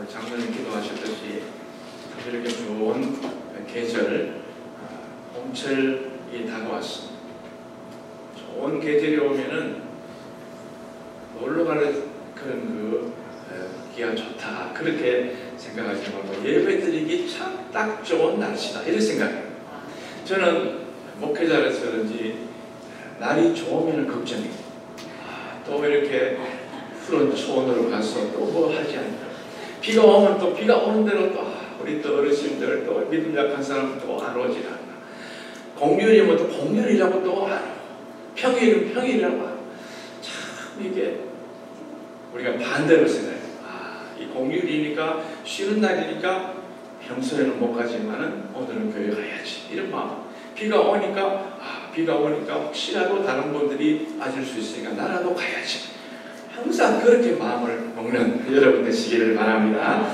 오늘 장로님 기도하셨듯이 이렇게 좋은 계절, 봄철이 다가왔습니다. 좋은 계절이 오면은 놀러 가는 그런 기가 좋다, 그렇게 생각하지 말고 예배 드리기 참 딱 좋은 날씨다, 이런 생각입니다. 저는 목회자라서 그런지 날이 좋으면 걱정입니다. 또 이렇게 푸른 초원으로 가서 또 뭐 하지 않나. 비가 오면 또 비가 오는 대로 또 우리 또 어르신들, 또 믿음 약한 사람은 또 안 오질 않나. 공휴일이면 또 공휴일이라고 또 안 오고, 평일이면 평일이라고 하고. 참 이게 우리가 반대로 생각해요. 이 공휴일이니까, 쉬는 날이니까 평소에는 못 가지만은 오늘은 교회 가야지, 이런 마음. 비가 오니까 혹시라도 다른 분들이 빠질 수 있으니까 나라도 가야지. 항상 그렇게 마음을 먹는 여러분 되시기를 바랍니다.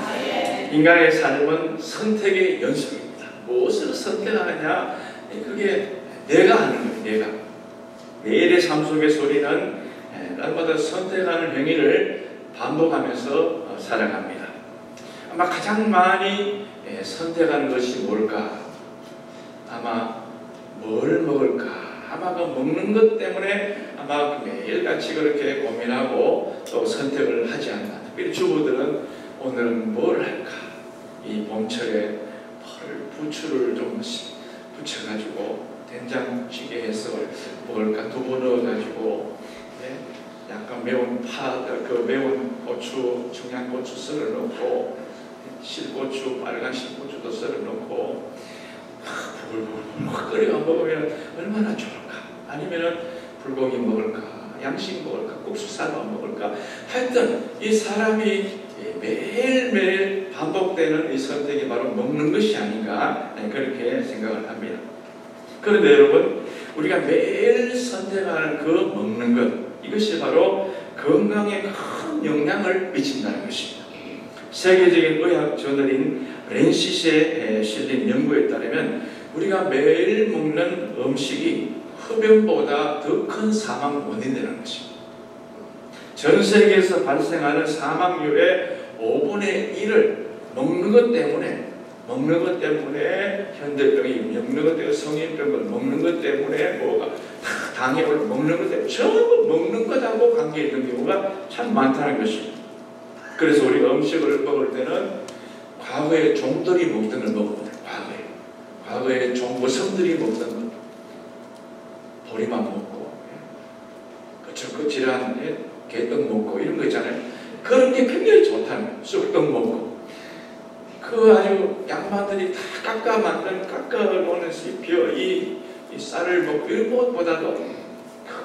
인간의 삶은 선택의 연속입니다. 무엇을 선택하느냐, 그게 내가 하는 거예요. 매일의 삶 속에서 우리는 날마다 선택하는 행위를 반복하면서 살아갑니다. 아마 가장 많이 선택하는 것이 뭘까? 아마 뭘 먹을까? 아마 그 먹는 것 때문에 아마 매일같이 그렇게 고민하고 또 선택을 하지 않나. 특별히 주부들은 오늘은 뭘 할까? 이 봄철에 부추를 좀 부쳐가지고 된장찌개 해서 먹을까? 두부 넣어가지고 약간 매운 매운 고추, 청양고추 썰어 넣고, 실고추, 빨간 실고추도 썰어 넣고 부글부글 끓여 먹으면 얼마나 좋을까? 아니면은 불고기 먹을까? 양식 먹을까? 국수 삶아 먹을까? 하여튼 이 사람이 매일매일 반복되는 이 선택이 바로 먹는 것이 아닌가, 그렇게 생각을 합니다. 그런데 여러분, 우리가 매일 선택하는 그 먹는 것, 이것이 바로 건강에 큰 영향을 미친다는 것입니다. 세계적인 의학 저널인 랜시스에 실린 연구에 따르면 우리가 매일 먹는 음식이 흡연보다 더 큰 사망 원인이라는 것입니다. 전 세계에서 발생하는 사망률의 5분의 1을 먹는 것 때문에 현대병이, 먹는 것 때문에 성인병을, 먹는 것 때문에 뭐가 당이 올라, 먹는 것 때문에 전부 먹는 것하고 관계 있는 경우가 참 많다는 것입니다. 그래서 우리가 음식을 먹을 때는 과거에 종들이 먹던 걸 먹어야 돼요. 과거에 종무성들이 먹던 것, 보리만 먹고 거칠거칠한 개떡 먹고 이런 거 있잖아요. 그런 게 굉장히 좋다는 거예요. 쑥떡 먹고 그 아주 양반들이 다 깎아놓은 이 쌀을 먹고 이런 것보다도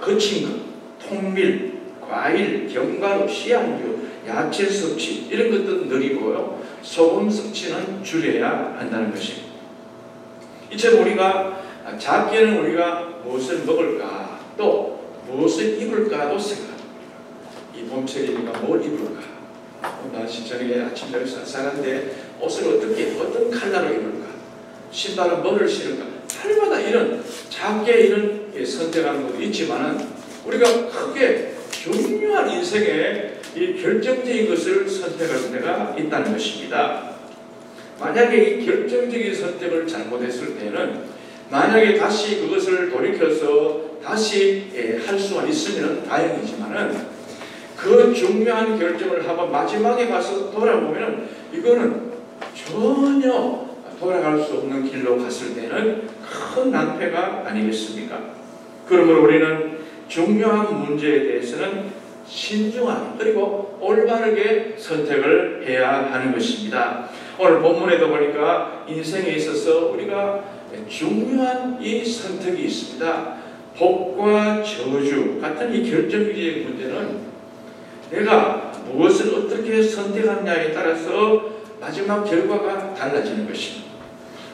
거친 것, 통밀, 과일, 견과류, 씨앗류, 야채 섭취 이런 것도 늘리고요. 소금 섭취는 줄여야 한다는 것입니다. 이처럼 우리가 작게는 우리가 무엇을 먹을까, 또 무엇을 입을까도 생각합니다. 이 봄철이니까 뭘 입을까? 날씨 저녁에 아침 저녁 쌀쌀한데 옷을 어떤 컬러로 입을까? 신발은 뭐를 신을까? 날마다 이런 작게 이런 선택하는 것도 있지만은 우리가 크게 중요한 인생의 이 결정적인 것을 선택할 때가 있다는 것입니다. 만약에 이 결정적인 선택을 잘못했을 때는, 만약에 다시 그것을 돌이켜서 다시 할 수가 있으면 다행이지만은 그 중요한 결정을 하고 마지막에 가서 돌아보면 이거는 전혀 돌아갈 수 없는 길로 갔을 때는 큰 낭패가 아니겠습니까? 그러므로 우리는 중요한 문제에 대해서는 신중한, 그리고 올바르게 선택을 해야 하는 것입니다. 오늘 본문에도 보니까 인생에 있어서 우리가 중요한 이 선택이 있습니다. 복과 저주 같은 이 결정적인 문제는 내가 무엇을 어떻게 선택하느냐에 따라서 마지막 결과가 달라지는 것입니다.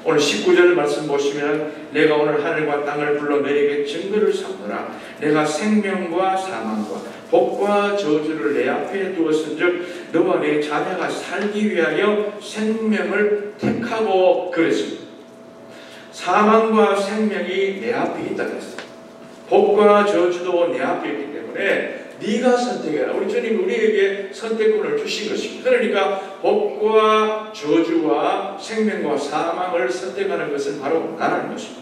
오늘 19절 말씀 보시면 내가 오늘 하늘과 땅을 불러 내리게 증거를 삼노라. 내가 생명과 사망과 복과 저주를 내 앞에 두었은즉 너와 내 자녀가 살기 위하여 생명을 택하고 그랬습니다. 사망과 생명이 내 앞에 있다 그랬어요. 복과 저주도 내 앞에 있기 때문에 네가 선택해라. 우리 주님 우리에게 선택권을 주신 것입니다. 그러니까 복과 저주와 생명과 사망을 선택하는 것은 바로 나라는 것입니다.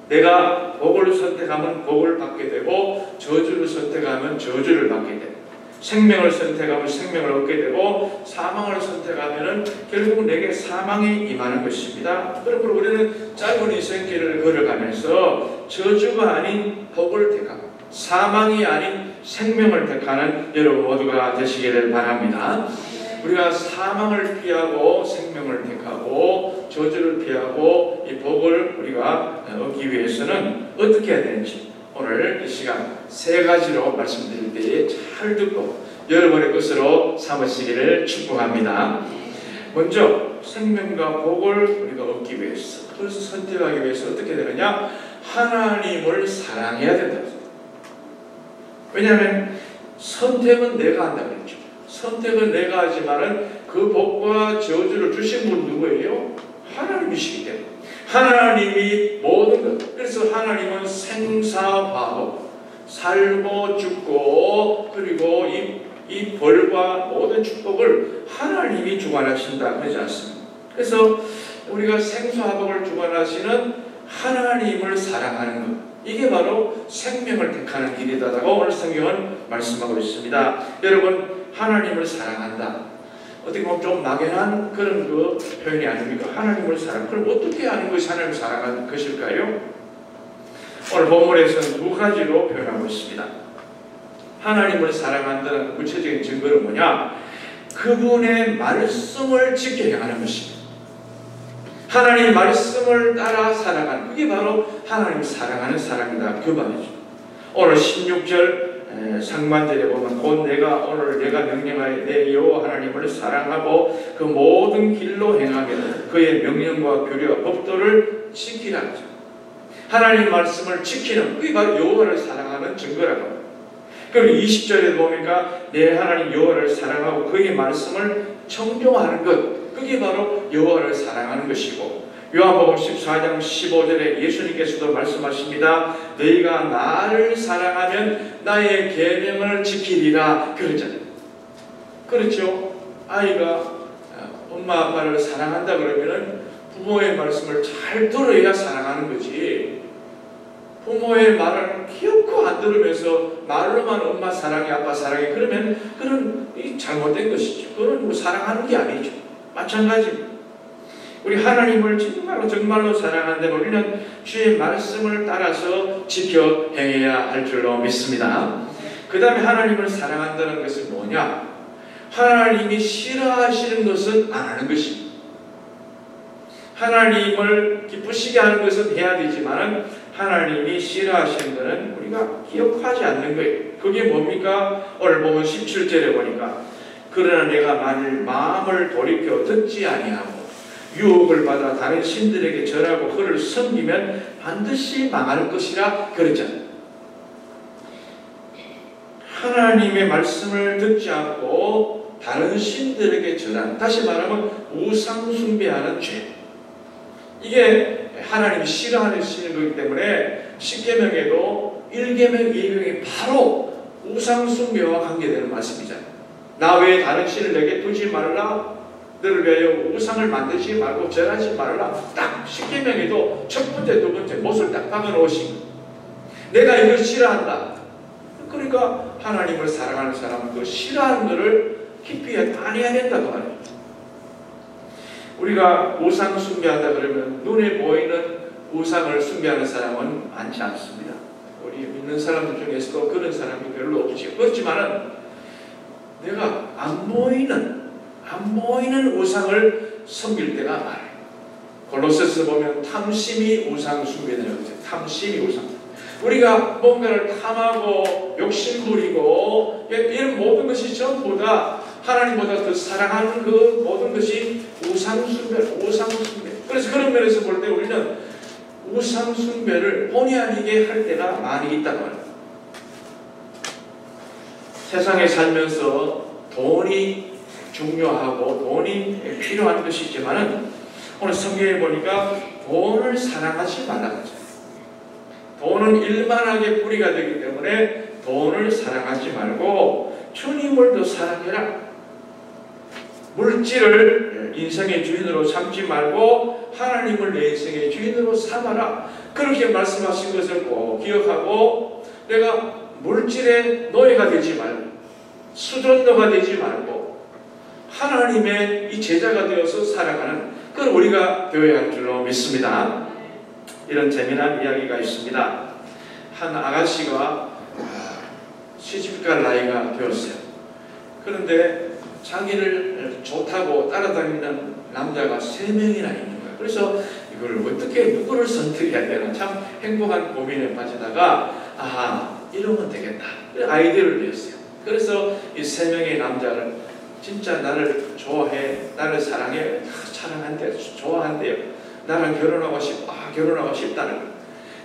내가 복을 선택하면 복을 받게 되고 저주를 선택하면 저주를 받게 되고 생명을 선택하면 생명을 얻게 되고 사망을 선택하면 결국 내게 사망이 임하는 것입니다. 그러므로 우리는 짧은 인생길을 걸어가면서 저주가 아닌 복을 택하고 사망이 아닌 생명을 택하는 여러분 모두가 되시기를 바랍니다. 우리가 사망을 피하고 생명을 택하고 저주를 피하고 이 복을 우리가 얻기 위해서는 어떻게 해야 되는지 오늘 이 시간 세 가지로 말씀드릴 때에 잘 듣고 여러분의 것으로 삼으시기를 축복합니다. 먼저 생명과 복을 우리가 얻기 위해서, 그것을 선택하기 위해서 어떻게 되느냐? 하나님을 사랑해야 된다. 왜냐하면 선택은 내가 한다고 했죠. 선택은 내가 하지만은 그 복과 저주를 주신 분 누구예요? 하나님이시기 때문에. 하나님이 모든 것. 그래서 하나님은 생사화복, 살고 죽고 그리고 이 벌과 모든 축복을 하나님이 주관하신다 그러지 않습니다. 그래서 우리가 생사화복을 주관하시는 하나님을 사랑하는 것, 이게 바로 생명을 택하는 길이다라고 오늘 성경은 말씀하고 있습니다. 여러분, 하나님을 사랑한다. 어떻게 보면 좀 막연한 그런 그 표현이 아닙니까? 하나님을 사랑. 그럼 어떻게 하는 것이 하나님을 사랑하는 것일까요? 오늘 본문에서는 두 가지로 표현하고 있습니다. 하나님을 사랑한다는 구체적인 증거는 뭐냐? 그분의 말씀을 지켜 행하는 것입니다. 하나님 말씀을 따라 살아가는, 그게 바로 하나님 사랑하는 사랑이다 그 말이죠. 오늘 16절 상반절에 보면 곧 오늘 내가 명령하여 내 여호와 하나님을 사랑하고 그 모든 길로 행하며 그의 명령과 규례와 법도를 지키라. 하나님 말씀을 지키는, 그게 바로 여호와를 사랑하는 증거라고 합니다. 그리고 20절에 보니까 내 하나님 여호와를 사랑하고 그의 말씀을 청종하는 것, 그게 바로 여호와를 사랑하는 것이고, 요한복음 14장 15절에 예수님께서도 말씀하십니다. 너희가 나를 사랑하면 나의 계명을 지키리라 그러잖아요. 그렇죠? 아이가 엄마 아빠를 사랑한다 그러면은 부모의 말씀을 잘 들어야 사랑하는 거지. 부모의 말을 기어코 안 들으면서 말로만 엄마 사랑해 아빠 사랑해 그러면 그건 잘못된 것이죠. 그건 뭐 사랑하는 게 아니죠. 마찬가지입니다. 우리 하나님을 정말로 사랑하는데 우리는 주의 말씀을 따라서 지켜 행해야 할 줄로 믿습니다. 그 다음에 하나님을 사랑한다는 것은 뭐냐? 하나님이 싫어하시는 것은 안 하는 것입니다. 하나님을 기쁘시게 하는 것은 해야 되지만 하나님이 싫어하시는 것은 우리가 기억하지 않는 거예요. 그게 뭡니까? 오늘 보면 17절에 보니까 그러나 내가 만일 마음을 돌이켜 듣지 아니하고 유혹을 받아 다른 신들에게 절하고 그를 섬기면 반드시 망할 것이라 그랬잖아요. 하나님의 말씀을 듣지 않고 다른 신들에게 절한, 다시 말하면 우상 숭배하는 죄, 이게 하나님이 싫어하시는 거기 때문에 10계명에도 1계명, 2계명이 바로 우상 숭배와 관계되는 말씀이잖아요. 나 외에 다른 신을 내게 두지 말라, 너를 위하여 우상을 만들지 말고 절하지 말라. 딱 10계명에도 첫 번째, 두 번째 못을 딱 박아놓으신 거예요. 내가 이걸 싫어한다. 그러니까 하나님을 사랑하는 사람은 그 싫어하는 것을 깊이 안 해야 된다고 말해요. 우리가 우상 숭배한다 그러면 눈에 보이는 우상을 숭배하는 사람은 많지 않습니다. 우리 믿는 사람들 중에서도 그런 사람이 별로 없지요. 그렇지만은 내가 안 보이는 우상을 섬길 때가 많아요. 골로새서 보면 탐심이 우상 숭배되는 거죠. 탐심이 우상. 우리가 뭔가를 탐하고 욕심부리고 이런 모든 것이 전부 다 하나님보다 더 사랑하는 그 모든 것이 우상 숭배. 그래서 그런 면에서 볼 때 우리는 우상 숭배를 본의 아니게 할 때가 많이 있다고 합니다. 세상에 살면서 돈이 중요하고 돈이 필요한 것이 있지만은 오늘 성경에 보니까 돈을 사랑하지 말라고 하잖아요. 돈은 일만하게 뿌리가 되기 때문에 돈을 사랑하지 말고 주님을 더 사랑해라. 물질을 인생의 주인으로 삼지 말고 하나님을 내 인생의 주인으로 삼아라. 그렇게 말씀하신 것을 꼭 기억하고, 내가 물질의 노예가 되지 말고 수전노가 되지 말고 하나님의 이 제자가 되어서 살아가는 그걸 우리가 되어야 할 줄로 믿습니다. 이런 재미난 이야기가 있습니다. 한 아가씨가 시집갈 나이가 되었어요. 그런데 자기를 좋다고 따라다니는 남자가 3명이나 있는 거예요. 그래서 이걸 어떻게 누구를 선택해야 되나 참 행복한 고민에 빠지다가 이러면 되겠다. 아이디어를 냈어요. 그래서 이 3명의 남자를 진짜 나를 좋아해, 나를 사랑해, 사랑한대, 좋아한대요. 나랑 결혼하고 싶다는 거예요.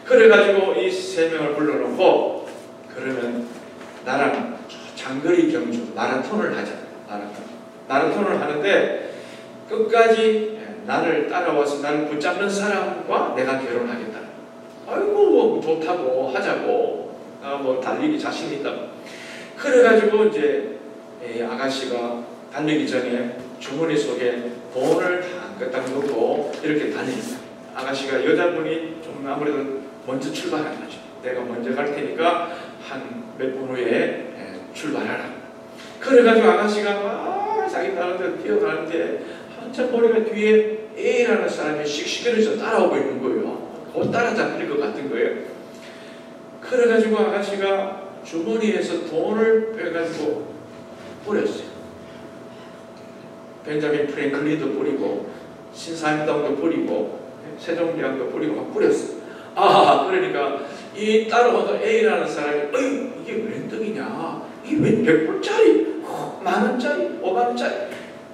그래가지고 이 3명을 불러놓고, 그러면 나랑 장거리 경주 마라톤을 하자. 마라톤을 하는데 끝까지 나를 따라와서 나를 붙잡는 사람과 내가 결혼하겠다. 아이고 좋다고 하자고. 뭐 달리기 자신 있다고. 그래가지고 이제 아가씨가 달리기 전에 주머니 속에 돈을 딱 넣고 이렇게 달립니다. 아가씨가 여자분이 좀 아무래도 먼저 출발한 거죠. 내가 먼저 갈 테니까 한 몇 분 후에 출발하라. 그래가지고 아가씨가 막 자기 딸한테 뛰어가는데 한참 머리가 뒤에 A라는 사람이 씩씩거려서 따라오고 있는 거예요. 곧 따라잡힐 것 같은 거예요. 그래가지고 아가씨가 주머니에서 돈을 빼가지고 뿌렸어요. 벤자민 프랭클린도 뿌리고 신사임당도 뿌리고 세종대왕도 뿌리고 막 뿌렸어요. 그러니까 이 따라오던 A라는 사람이 이게 웬 떡이냐, 이게 웬 100불짜리, 만원짜리, 5만원짜리.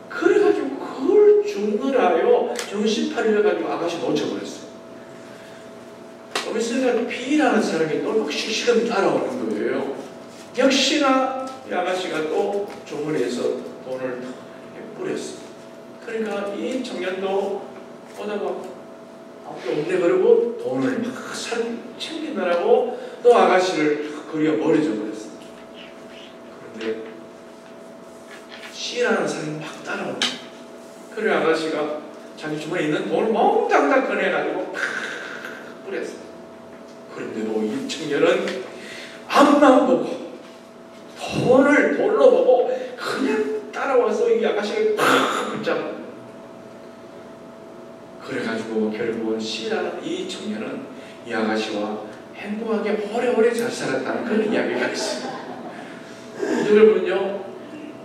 그래가지고 그걸 주느라요 정신 팔려가지고 아가씨 놓쳐버렸어요. 그래서 B라는 사람이 또 막 실시간 따라오는 거예요. 역시나 이 아가씨가 또 주머니에서 돈을 뿌렸어요. 그러니까 이 청년도 오다가 아무도 없네 그러고 돈을 막 챙기느라고 또 아가씨를 그려 버려져 버렸어요. 그런데 C라는 사람이 막 따라오고, 그래 아가씨가 자기 주머니에 있는 돈을 몽땅 꺼내가지고 팍 뿌렸어요. 그런데도 이 청년은 앞만 보고 돌로 보고 그냥 따라와서 이 아가씨를 팍 붙잡고, 그래가지고 결국은 C라는 이 청년은 이 아가씨와 행복하게 오래오래 잘 살았다는 그런 이야기가 있습니다. 여러분요,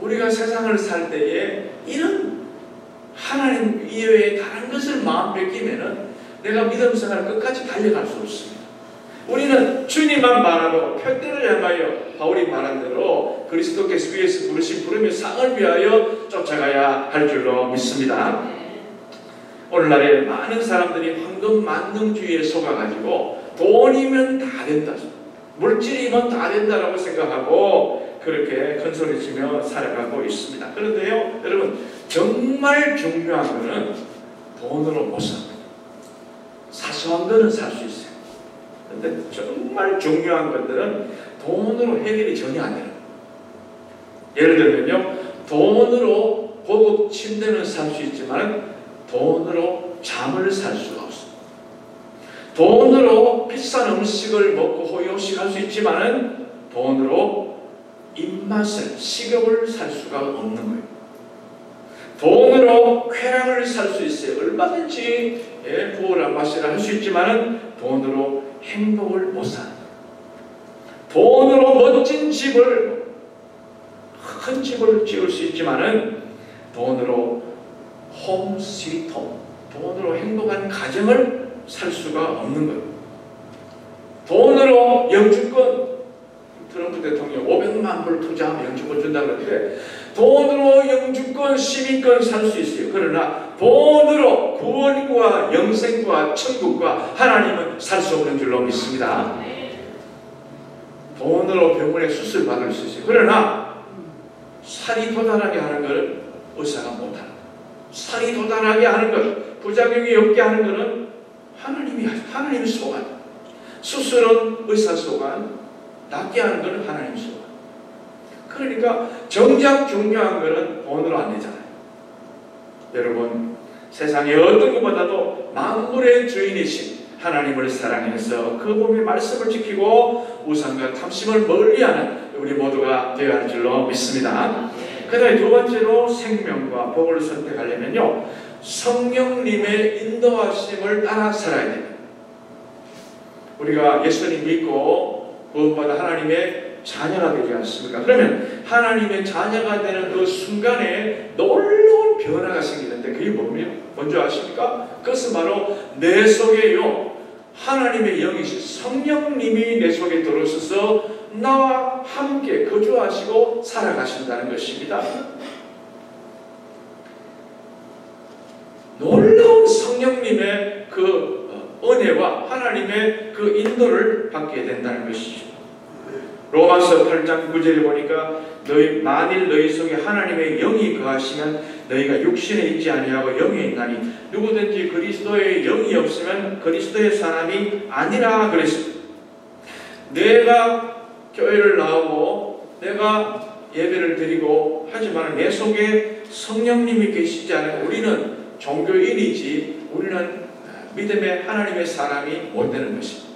우리가 세상을 살 때에 이런 하나님 이외에 다른 것을 마음 뺏기면은 내가 믿음 생활을 끝까지 달려갈 수 없습니다. 우리는 주님만 바라고 표대를 향하여 바울이 말한 대로 그리스도께서 위에서 부르신 부름의 상을 위하여 쫓아가야 할 줄로 믿습니다. 오늘날에 많은 사람들이 황금 만능주의에 속아가지고 돈이면 다 된다, 물질이면 다 된다라고 생각하고 그렇게 큰소리치며 살아가고 있습니다. 그런데요, 여러분, 정말 중요한 것은 돈으로 못 삽니다. 사소한 거는 살 수 있어요. 그런데 정말 중요한 것들은 돈으로 해결이 전혀 안 돼요. 예를 들면요, 돈으로 고급 침대는 살 수 있지만 돈으로 잠을 살 수가 없습니다. 돈으로 비싼 음식을 먹고 호의호식할 수 있지만 돈으로 입맛을, 식욕을 살 수가 없는 거예요. 돈으로 쾌락을 살 수 있어요. 얼마든지 부어라 마시라 할 수 있지만 돈으로 행복을 못 사는 거예요. 돈으로 멋진 집을, 큰 집을 지을 수 있지만 돈으로 홈 스위트 홈, 돈으로 행복한 가정을 살 수가 없는 거예요. 돈으로 영주권, 트럼프 대통령 500만 불 투자하면 영주권 준다고 하는데 돈으로 영주권, 시민권 살 수 있어요. 그러나 돈으로 구원과 영생과 천국과 하나님은 살 수 없는 줄로 믿습니다. 돈으로 병원에 수술 받을 수 있어요. 그러나 살이 돋아나게 하는 것은 의사가 못하는 거예요. 살이 돋아나게 하는 것, 부작용이 없게 하는 것은 하나님이 소관. 수술은 의사 소관, 낫게 하는 것은 하나님 수가. 그러니까 정작 중요한 것은 돈으로 안 되잖아요. 여러분, 세상에 어떤 것보다도 만물의 주인이신 하나님을 사랑해서 그분의 말씀을 지키고 우상과 탐심을 멀리하는 우리 모두가 되어야 할 줄로 믿습니다. 그 다음에 두 번째로 생명과 복을 선택하려면요, 성령님의 인도하심을 따라 살아야 됩니다. 우리가 예수님 믿고 무엇보다 하나님의 자녀가 되지 않습니까? 그러면 하나님의 자녀가 되는 그 순간에 놀라운 변화가 생기는데 그게 뭔지 아십니까? 그것은 바로 내 속에요, 하나님의 영이신 성령님이 내 속에 들어오셔서 나와 함께 거주하시고 살아가신다는 것입니다. 놀라운 성령님의 그 은혜와 하나님의 그 인도를 받게 된다는 것이죠. 로마서 8장 9절에 보니까 만일 너희 속에 하나님의 영이 거하시면 너희가 육신에 있지 아니하고 영에 있나니 누구든지 그리스도의 영이 없으면 그리스도의 사람이 아니라 그랬습니다. 내가 교회를 나오고 내가 예배를 드리고 하지만 내 속에 성령님이 계시지 않으면 우리는 종교인이지 우리는 믿음의 하나님의 사람이 못 되는 것입니다.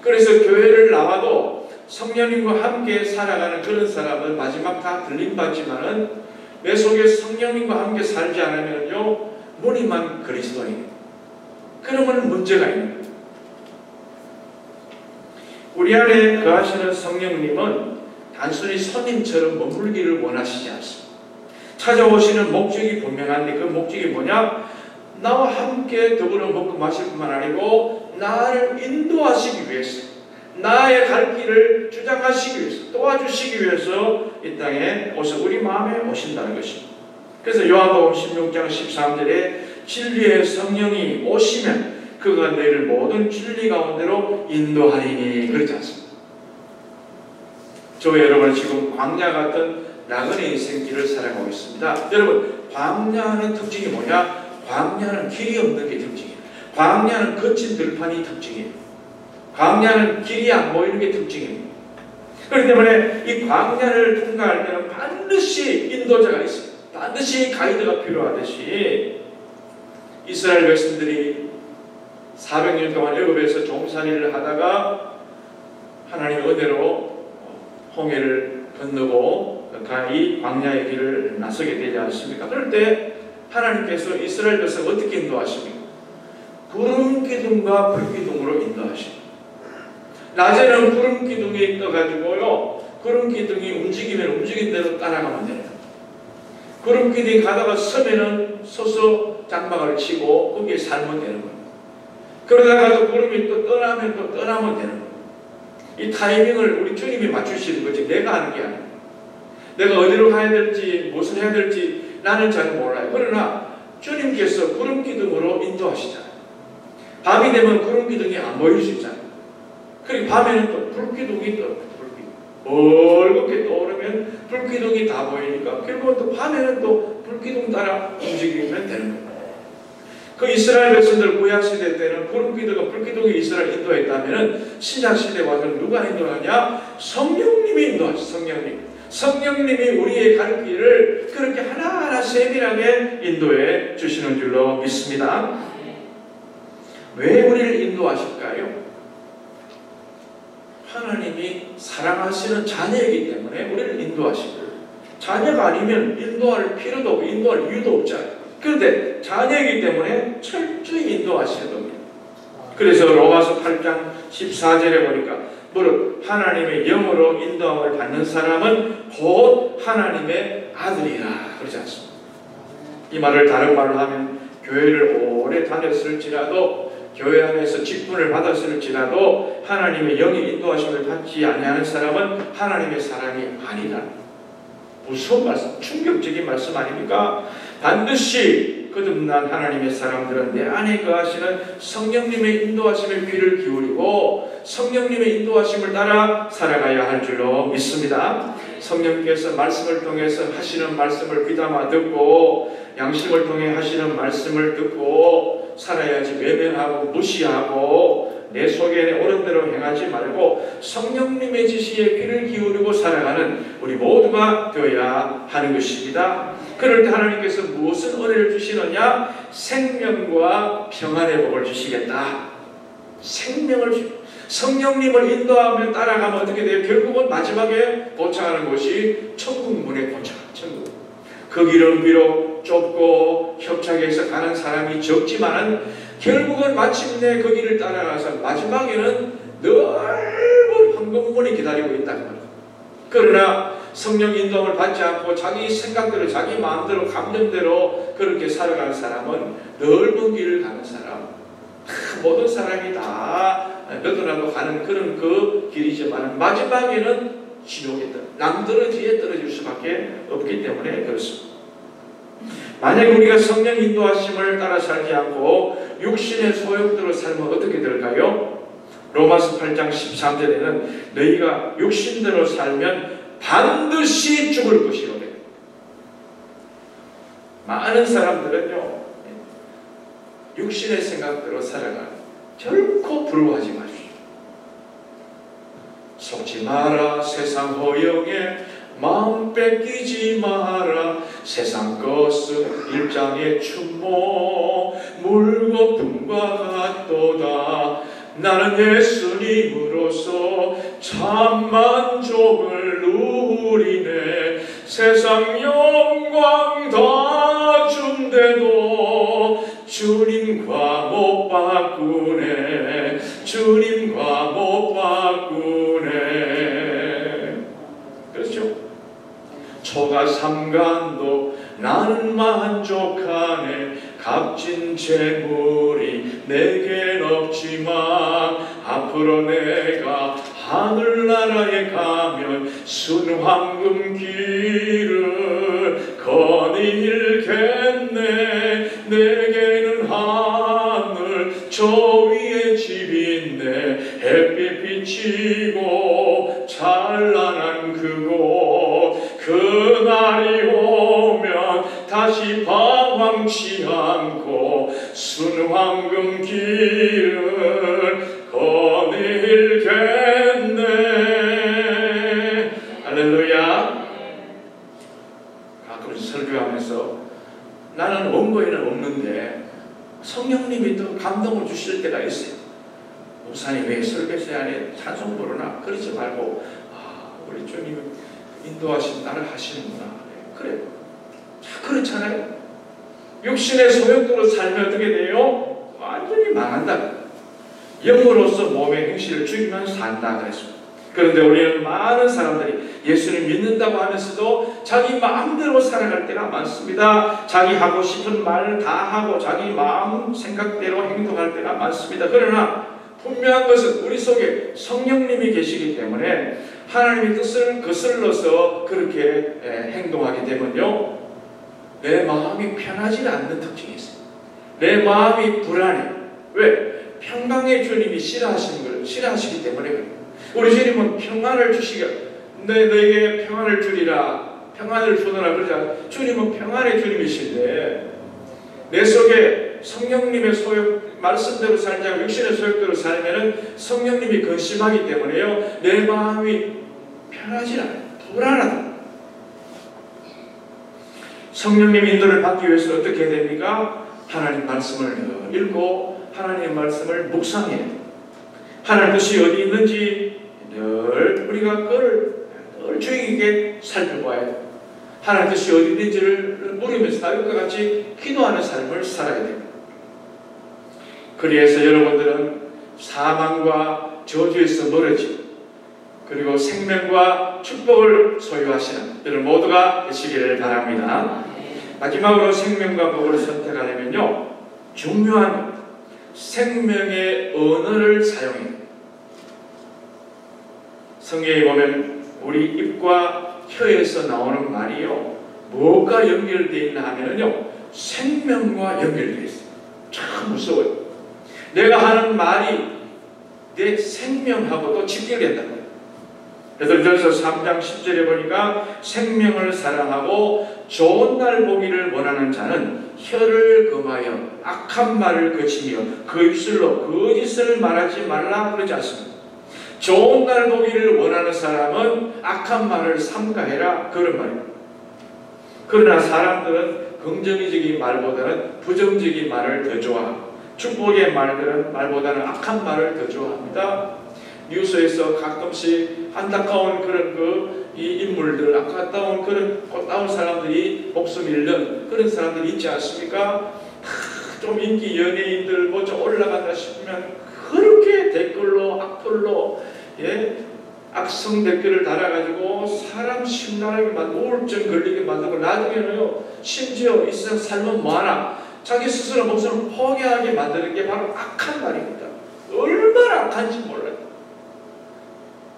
그래서 교회를 나와도 성령님과 함께 살아가는 그런 사람은 마지막 다 들림받지만은 내 속에 성령님과 함께 살지 않으면요, 무늬만 그리스도인. 그러면 문제가 있는 거예요. 우리 안에 거하시는 성령님은 단순히 손님처럼 머물기를 원하시지 않습니다. 찾아오시는 목적이 분명한데 그 목적이 뭐냐? 나와 함께 더불어 먹고 마실 뿐만 아니고 나를 인도하시기 위해서, 나의 갈 길을 주장하시기 위해서, 도와주시기 위해서 이 땅에 우리 마음에 오신다는 것입니다. 그래서 요한복음 16장 13절에 진리의 성령이 오시면 그가 너희를 모든 진리 가운데로 인도하리니 그렇지 않습니다. 저 여러분 지금 광야 같은 나그네 인생길을 살아가고 있습니다. 여러분, 광야는 특징이 뭐냐? 광야는 길이 없는 게 특징이에요. 광야는 거친 들판이 특징이에요. 광야는 길이 안 보이는 게 특징입니다. 그렇기 때문에 이 광야를 통과할 때는 반드시 인도자가 있어요. 반드시 가이드가 필요하듯이 이스라엘 백성들이 400년 동안 애굽에서 종살이를 하다가 하나님의 은혜로 홍해를 건너고 이 광야의 길을 나서게 되지 않습니까? 그럴 때 하나님께서 이스라엘 백성 어떻게 인도하십니까? 구름 기둥과 불 기둥으로 인도하십니다. 낮에는 구름 기둥이 떠가지고요, 구름 기둥이 움직이면 움직인 대로 따라가면 돼요. 구름 기둥이 가다가 서면은 서서 장막을 치고 거기에 살면 되는 거예요. 그러다가도 구름이 또 떠나면 또 떠나면 되는 거예요. 이 타이밍을 우리 주님이 맞추시는 거지 내가 하는 게 아니에요. 내가 어디로 가야 될지 무엇을 해야 될지 나는 잘 몰라요. 그러나 주님께서 구름 기둥으로 인도하시잖아요. 밤이 되면 구름 기둥이 안 보일 수 있잖아요. 그리고 밤에는 또 불기둥이 또 멀겋게 떠오르면 불기둥이 다 보이니까 결국은 또 밤에는 또 불기둥 따라 움직이면 되는 거예요. 그 이스라엘 백성들 구약시대 때는 구름기둥과 불기둥이 이스라엘 인도했다면 신약시대 와서 누가 인도하냐? 성령님이 인도하시죠. 성령님이 우리의 갈 길을 그렇게 하나하나 세밀하게 인도해 주시는 줄로 믿습니다. 왜 우리를 인도하실까요? 하나님이 사랑하시는 자녀이기 때문에 우리를 인도하시고, 자녀가 아니면 인도할 필요도 없고 인도할 이유도 없잖아요. 그런데 자녀이기 때문에 철저히 인도하시는 겁니다. 그래서 로마서 8장 14절에 보니까 무릇 하나님의 영으로 인도함을 받는 사람은 곧 하나님의 아들이라 그러지 않습니다. 이 말을 다른 말로 하면 교회를 오래 다녔을지라도 교회 안에서 직분을 받았을지라도 하나님의 영의 인도하심을 받지 아니하는 사람은 하나님의 사람이 아니라. 무서운 말씀, 충격적인 말씀 아닙니까? 반드시 거듭난 하나님의 사람들은 내 안에 거하시는 성령님의 인도하심에 귀를 기울이고 성령님의 인도하심을 따라 살아가야 할 줄로 믿습니다. 성령께서 말씀을 통해서 하시는 말씀을 귀담아 듣고 양심을 통해 하시는 말씀을 듣고 살아야지 외면하고 무시하고 내 속에 옳은 대로 행하지 말고 성령님의 지시에 귀를 기울이고 살아가는 우리 모두가 되어야 하는 것입니다. 그럴 때 하나님께서 무슨 은혜를 주시느냐? 생명과 평안의 복을 주시겠다. 생명을 성령님을 인도하며 따라가면 어떻게 돼요? 결국은 마지막에 도착하는 곳이 천국문에 도착하는 천국. 그 길은 비록 좁고 협착해서 가는 사람이 적지만은 결국은 마침내 그 길을 따라가서 마지막에는 넓은 황금문이 기다리고 있다는 거예요. 그러나 성령 인도함을 받지 않고 자기 생각대로 자기 마음대로 감정대로 그렇게 살아가는 사람은 넓은 길을 가는 사람, 모든 사람이 다 너도나도 가는 그런 그 길이지만 마지막에는 지옥에 남들어지에 떨어질 수밖에 없기 때문에 그렇습니다. 만약 우리가 성령 인도하심을 따라 살지 않고 육신의 소욕대로 살면 어떻게 될까요? 로마서 8장 13절에는 너희가 육신대로 살면 반드시 죽을 것이로되. 많은 사람들은요, 육신의 생각대로 살아가 결코 부러워하지 마십시오. 속지 마라. 세상 허영에 마음 뺏기지 마라. 세상 것은 일장의 춘모 물거품과 같도다. 나는 예수님으로서 참 만족을 누리네. 세상 영광 다 준대도 주님과 못 바꾸네. 주님과 못 바꾸네. 그렇죠? 초가 삼간도 나는 만족하네. 값진 재물이 내겐 없지만 앞으로 내가 하늘나라에 가면 순황금 길을 거닐겠네. 내게는 하늘 저 위에 집이 있네. 햇빛 비치고 찬란한 그곳. 그날이 오면 다시 방황치 않고 순황금 길을 거닐겠네. 할렐루야. 가끔 설교하면서 나는 원고에는 없는데 성령님이 또 감동을 주실 때가 있어요. 목사님 왜 설교실 안에 찬송 부르나? 그러지 말고 우리 주님 인도하신 나를 하시는구나. 그래. 그렇잖아요. 육신의 소욕대로 살면 어떻게 돼요? 완전히 망한다. 영으로서 몸의 행실을 죽이면서 산다 그랬습니다. 그런데 우리는 많은 사람들이 예수를 믿는다고 하면서도 자기 마음대로 살아갈 때가 많습니다. 자기 하고 싶은 말을 다 하고 자기 마음 생각대로 행동할 때가 많습니다. 그러나 분명한 것은 우리 속에 성령님이 계시기 때문에 하나님의 뜻을 거슬러서 그렇게 행동하게 되면요, 내 마음이 편하지 않는 특징이 있어요. 내 마음이 불안해. 왜? 평강의 주님이 싫어하시기 때문에 그래요. 우리 주님은 평안을 주시기가, 너에게 평안을 주리라, 평안을 주노라 그러자. 주님은 평안의 주님이신데 내 속에 성령님의 소욕, 말씀대로 살지 않고 육신의 소욕대로 살면은 성령님이 근심하기 때문에요, 내 마음이 편하지 않아요. 불안하다. 성령님 인도를 받기 위해서 어떻게 해야 됩니까? 하나님 말씀을 읽고 하나님의 말씀을 묵상해야 돼요. 하나님 뜻이 어디 있는지 늘 우리가 그걸 늘 주의 깊게 살펴봐야 돼요. 하나님 뜻이 어디 있는지를 물으면서 다윗과 같이 기도하는 삶을 살아야 돼요. 그래서 여러분들은 사망과 저주에서 멀어지고 그리고 생명과 축복을 소유하시는 여러분 모두가 되시기를 바랍니다. 마지막으로 생명과 복을 선택하려면요, 중요한 생명의 언어를 사용해요. 성경에 보면 우리 입과 혀에서 나오는 말이요, 뭐가 연결되어 있나 하면요, 생명과 연결되어 있어요. 참 무서워요. 내가 하는 말이 내 생명하고도 직결된다는 거예요. 베드로전서 3장 10절에 보니까 생명을 사랑하고 좋은 날 보기를 원하는 자는 혀를 금하여 악한 말을 거치며 그 입술로 거짓을 말하지 말라 그러지 않습니다. 좋은 날 보기를 원하는 사람은 악한 말을 삼가해라 그런 말입니다. 그러나 사람들은 긍정적인 말보다는 부정적인 말을 더 좋아하고 축복의 말보다는 악한 말을 더 좋아합니다. 뉴스에서 가끔씩 안타까운 그런 이 인물들, 안타까운 그런 꽃다운 사람들이 목숨 잃는 그런 사람들이 있지 않습니까? 좀 인기 연예인들 뭐 좀 올라간다 싶으면 그렇게 댓글로 악플로 악성 댓글을 달아가지고 사람 심란하게 우울증 걸리게 만들고 나중에는요 심지어 이 세상 살면 뭐하나 자기 스스로 목숨을 포기하게 만드는 게 바로 악한 말입니다. 얼마나 악한지 몰라요.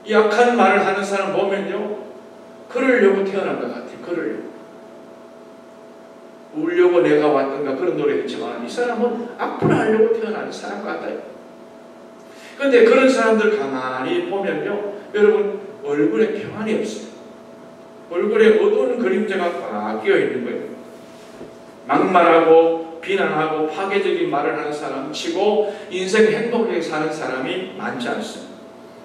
이 악한 말을 하는 사람 보면요 그러려고 태어난 것 같아요. 그러려고 울려고 내가 왔던가 그런 노래 있지만 이 사람은 악플을 하려고 태어난 사람 같아요. 그런데 그런 사람들 가만히 보면요 여러분 얼굴에 평안이 없어요. 얼굴에 어두운 그림자가 꽉 끼어 있는 거예요. 막말하고 비난하고 파괴적인 말을 하는 사람 치고 인생 행복하게 사는 사람이 많지 않습니다.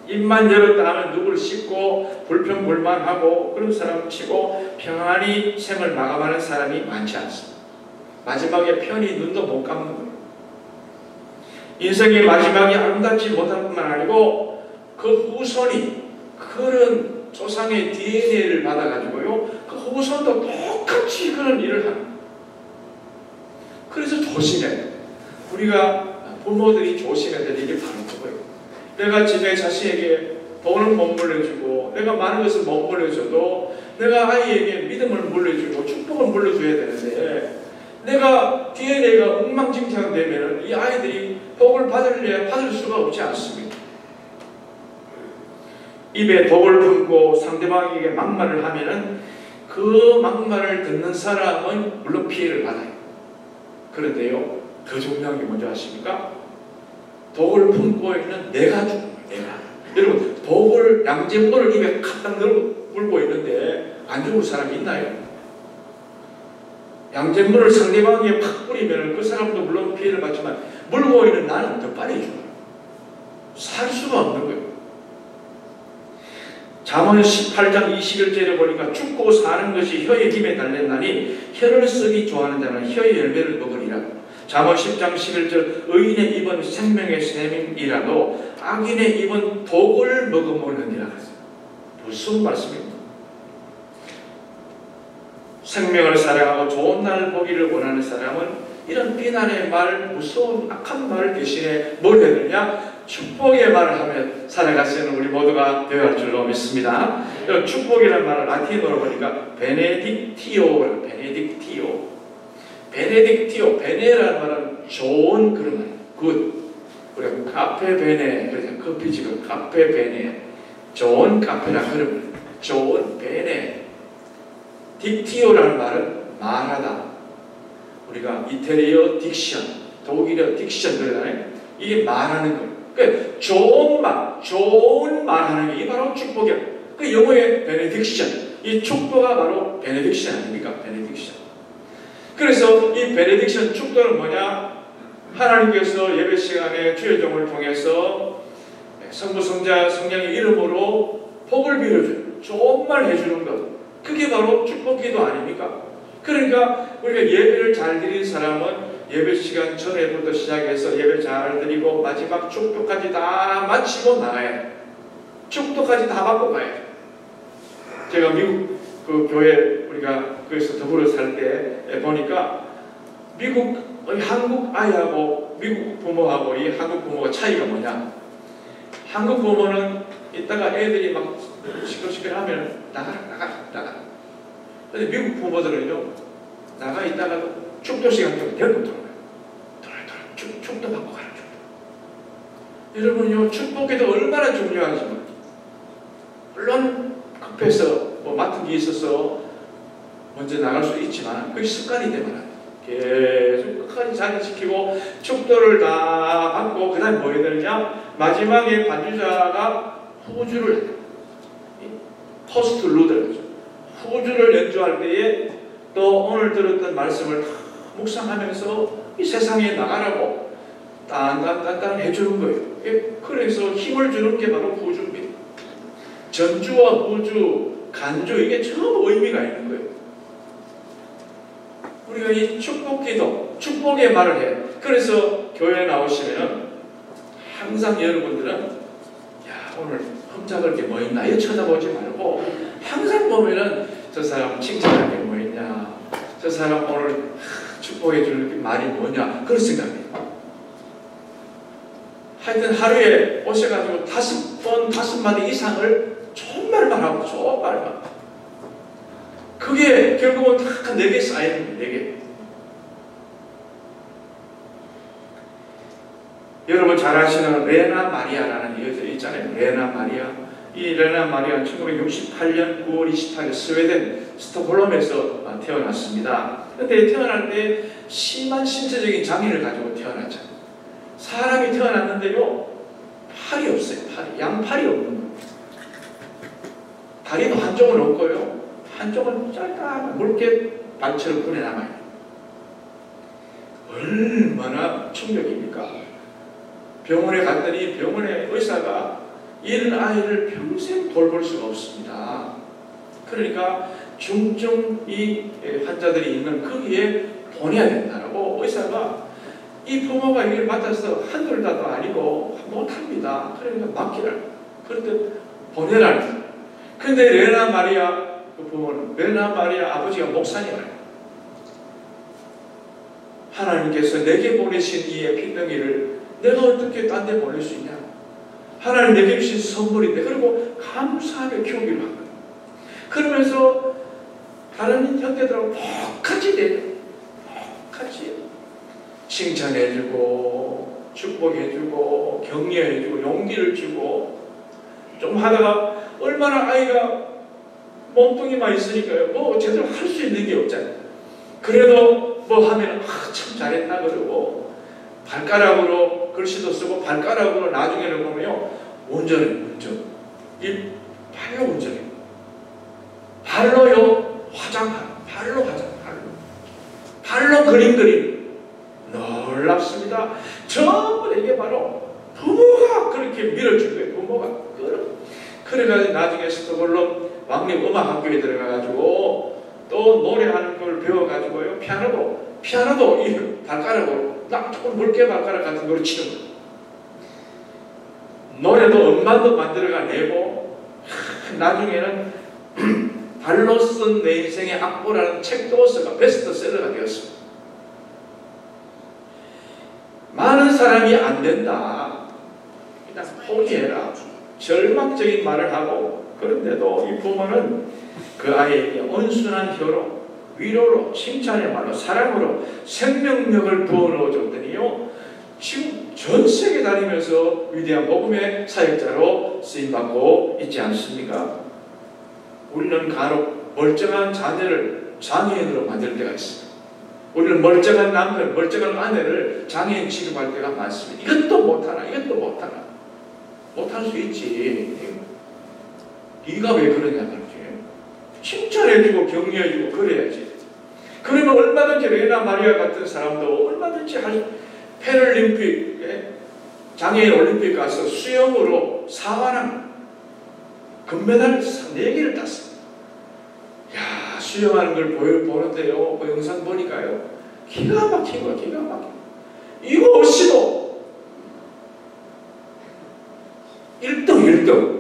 입만 열었다 하면 누구를 씹고 불평불만하고 그런 사람 치고 평안히 생을 마감하는 사람이 많지 않습니다. 마지막에 편히 눈도 못 감는 거예요. 인생의 마지막이 아름답지 못할 뿐만 아니고 그 후손이 그런 조상의 DNA를 받아가지고요 그 후손도 똑같이 그런 일을 합니다. 그래서 조심해야 돼요. 우리가 부모들이 조심해야 될 일이 바로 그거예요. 내가 집에 자식에게 돈을 못 물려주고 내가 많은 것을 못 물려줘도 내가 아이에게 믿음을 물려주고 축복을 물려줘야 되는데 내가 DNA가 엉망진창되면 이 아이들이 복을 받을 수가 없지 않습니다. 입에 독을 품고 상대방에게 막말을 하면은 그 막말을 듣는 사람은 물론 피해를 받아요. 그런데요 더 중요한 게 뭔지 아십니까? 독을 품고 있는 내가 죽는 거예요. 내가. 여러분 독을 양잿물을 입에 갖다 물고 있는데 안 죽을 사람이 있나요? 양잿물을 상대방에게 팍 뿌리면 그 사람도 물론 피해를 받지만 물고 있는 나는 더 빨리 죽어요. 살 수가 없는 거예요. 잠언 18장 21절에 보니까 죽고 사는 것이 혀의 힘에 달렸나니 혀를 쓰기 좋아하는 자는 혀의 열매를 먹으리라. 잠언 10장 11절 의인의 입은 생명의 샘이라도 악인의 입은 독을 머금으느니라. 무슨 말씀입니까? 생명을 사랑하고 좋은 날 보기를 원하는 사람은 이런 비난의 말, 무서운 악한 말 대신에 뭘 해야 되느냐? 축복의 말을 하며 살아갈 수 있는 우리 모두가 되어야 할 줄로 믿습니다. 축복이라는 말을 라틴어로 보니까 베네딕티오, 베네라는 말은 좋은 그런 말, 굿. 우리가 카페 베네, 그래서 커피집은 카페 베네, 좋은 카페라 그런 말, 좋은 베네. 딕티오라는 말은 말하다. 우리가 이태리어 딕션, 독일어 딕션 그러잖아요. 이게 말하는 거예요. 그러니까 좋은 말하는 게 이게 바로 축복이야. 그 영어의 베네딕션, 이 축복가 바로 베네딕션 아닙니까? 베네딕션. 그래서 이 베네딕션 축복은 뭐냐? 하나님께서 예배 시간에 주의 종을 통해서 성부, 성자, 성령의 이름으로 복을 빌어주는 좋은 말 해주는 것. 그게 바로 축복기도 아닙니까? 그러니까 우리가 예배를 잘 드린 사람은 예배 시간 전에부터 시작해서 예배 잘 드리고 마지막 축도까지 다 마치고 나가야 돼. 축도까지 다 받고 가야 돼. 제가 미국 그 교회 우리가 거기서 더불어 살 때 보니까 한국 아이하고 미국 부모하고 이 한국 부모가 차이가 뭐냐? 한국 부모는 이따가 애들이 막 시끌시끌하면 나가라. 근데 미국 부모들은요 나가 있다가도 축도 시간 좀 데리고 돌아 축도 받고 가라. 여러분요 축복에도 얼마나 중요하지만 물론 급해서 뭐 맡은 게 있어서 먼저 나갈 수 있지만 그게 습관이 되면 계속 끝까지 자리 지키고 축도를 다 받고 그 다음에 뭐 해야 되느냐 마지막에 반주자가 호주를 포스트 루들, 후주를 연주할 때에 또 오늘 들었던 말씀을 다 묵상하면서 이 세상에 나가라고 딴딴딴딴 해주는 거예요. 그래서 힘을 주는 게 바로 후주입니다. 전주와 후주, 간주, 이게 전부 의미가 있는 거예요. 우리가 이 축복기도, 축복의 말을 해요. 그래서 교회에 나오시면은 항상 여러분들은 야, 오늘 흠잡을 게 뭐 있나 이거 쳐다보지 말고 항상 보면은 저 사람 칭찬할 게 뭐 있냐, 저 사람 오늘 축복해 줄 말이 뭐냐, 그런 생각이에요. 하여튼 하루에 오셔가지고 5번, 5마디 이상을 좋은 말만 하고 좋은 말만. 그게 결국은 다 4개 쌓이는 거예요. 4개. 여러분 잘 아시는 레나 마리아라는 여자 있잖아요. 레나 마리아. 이 레나 마리아는 1968년 9월 28일 스웨덴 스톡홀름에서 태어났습니다. 그런데 태어날 때 심한 신체적인 장애를 가지고 태어났죠. 사람이 태어났는데요, 팔이 없어요. 양팔이 없는 거예요. 다리도 한쪽은 없고요, 한쪽은 짧다 묽게 발처럼 분해 남아요. 얼마나 충격입니까? 병원에 갔더니 병원의 의사가 이런 아이를 평생 돌볼 수가 없습니다. 그러니까 중증 이 환자들이 있는 거기에 보내야 된다고 의사가, 이 부모가 이걸 맡아서 한둘 다도 아니고 못합니다. 그러니까 맡기라. 그런데 보내라는. 근데 레나 마리아 그 부모는, 레나 마리아 아버지가 목사님이에요. 하나님께서 내게 보내신 이 피덩이를 내가 어떻게 딴 데 보낼 수 있냐? 하나님 내게 주신 선물인데, 그리고 감사하며 키우기로 한 거예요. 그러면서 다른 형제들하고 똑같이 돼요. 똑같이 칭찬해주고 축복해주고 격려해주고 용기를 주고, 좀 하다가 얼마나 아이가 몸뚱이만 있으니까요, 뭐 제대로 할 수 있는 게 없잖아요. 그래도 뭐 하면 참 잘했나 그러고, 발가락으로 글씨도 쓰고 발가락으로 나중에는 보면요, 운전. 이 발로 운전해요. 발로요 화장하고, 발로 그림 그림. 놀랍습니다. 전부 이게 바로 부모가 그렇게 밀어준 거예요. 부모가. 그래가지고 나중에 스톡홀름 왕립음악학교에 들어가가지고 또 노래하는 걸 배워가지고요, 피아노도 이 발가락으로 조금 묽게 발가락 같은 거로 치는 거예요. 노래도 음반도 만들어가 내고, 나중에는 발로 쓴 내 인생의 악보라는 책도 써가 베스트셀러가 되었습니다. 많은 사람이 안 된다, 일단 포기해라, 절망적인 말을 하고, 그런데도 이 부모는 그 아이에게 온순한 혀로, 위로로, 칭찬의 말로, 사랑으로 생명력을 부어넣어 줬더니요, 지금 전 세계 다니면서 위대한 복음의 사역자로 쓰임받고 있지 않습니까? 우리는 간혹 멀쩡한 자녀를 장애인으로 만들 때가 있습니다. 우리는 멀쩡한 남편, 멀쩡한 아내를 장애인 취급할 때가 많습니다. 이것도 못하나, 못할 수 있지. 네가 왜 그러냐 말이지. 칭찬해주고 격려해주고 그래야지. 그러면 얼마든지 레나 마리아 같은 사람도 얼마든지 패럴림픽, 장애인 올림픽 가서 수영으로 4관왕 금메달 4개를 땄습니다. 야, 수영하는 걸 보는데요, 그 영상 보니까요, 기가 막힌 거야, 기가 막힌. 이거 없이도 1등.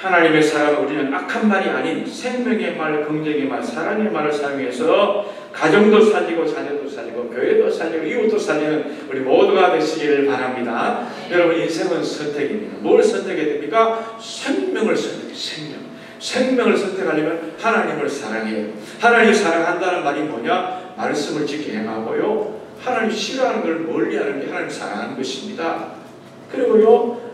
하나님의 사랑을 우리는 악한 말이 아닌 생명의 말, 긍정의 말, 사랑의 말을 사용해서 가정도 살리고 자녀도 살리고 교회도 살리고 이웃도 살리는 우리 모두가 되시기를 바랍니다. 여러분, 인생은 선택입니다. 뭘 선택해야 됩니까? 생명을 선택해요. 생명을 선택하려면 하나님을 사랑해요. 하나님을 사랑한다는 말이 뭐냐? 말씀을 지켜 행하고요, 하나님 싫어하는 걸 멀리하는 게 하나님 사랑하는 것입니다. 그리고요,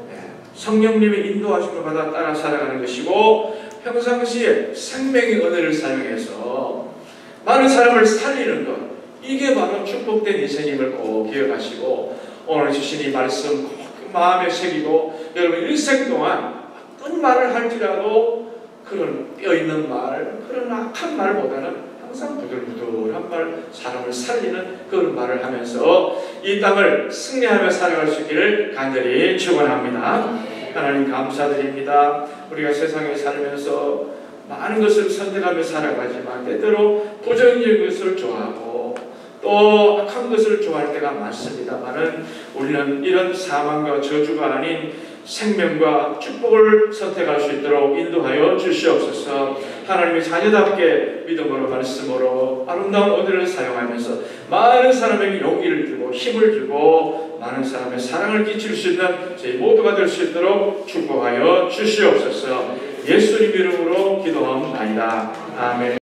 성령님의 인도하심을 받아 따라 살아가는 것이고, 평상시에 생명의 은혜를 사용해서 많은 사람을 살리는 것, 이게 바로 축복된 인생임을 꼭 기억하시고 오늘 주신 이 말씀 꼭 마음에 새기고 여러분 일생 동안 어떤 말을 할지라도 그런 뼈있는 말, 그런 악한 말보다는 항상 부들부들한 말, 사람을 살리는 그런 말을 하면서 이 땅을 승리하며 살아갈 수 있기를 간절히 축원합니다. 하나님 감사드립니다. 우리가 세상에 살면서 많은 것을 선택하며 살아가지만 때때로 부정적인 것을 좋아하고 또 악한 것을 좋아할 때가 많습니다만은 우리는 이런 사망과 저주가 아닌 생명과 축복을 선택할 수 있도록 인도하여 주시옵소서. 하나님의 자녀답게 믿음으로 말씀으로 아름다운 오늘을 사용하면서 많은 사람에게 용기를 주고 힘을 주고 많은 사람의 사랑을 끼칠 수 있는 저희 모두가 될 수 있도록 축복하여 주시옵소서. 예수님 이름으로 기도합니다. 아멘.